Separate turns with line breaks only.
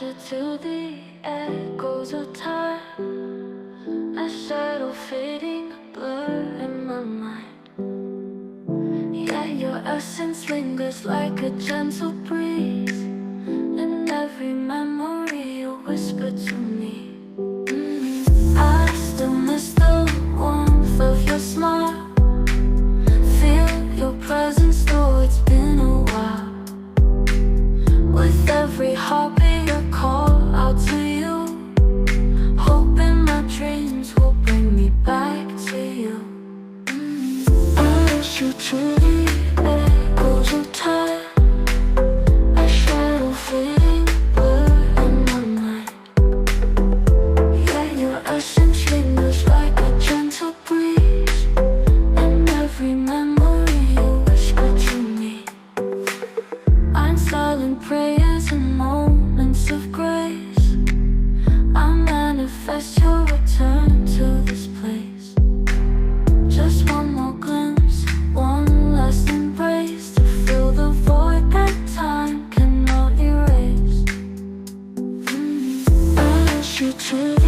captured to the echoes of time. A shadow fading, a blur in my mind. Yet your essence lingers like a gentle breeze. In every memory you whisper to me. I still miss the warmth of your smile. Feel your presence though it's been a while. With every heartbeat I call out to you, hoping my dreams will bring me back to you. I wish you to the echoes of time. A shadow fading, blur in my mind. Yet your essence lingers like a gentle breeze. In every memory you whisper to me. I'm silent prayers and moments of grace. I manifest your return to this place. Just one more glimpse, one last embrace, to fill the void that time cannot erase. I wish you to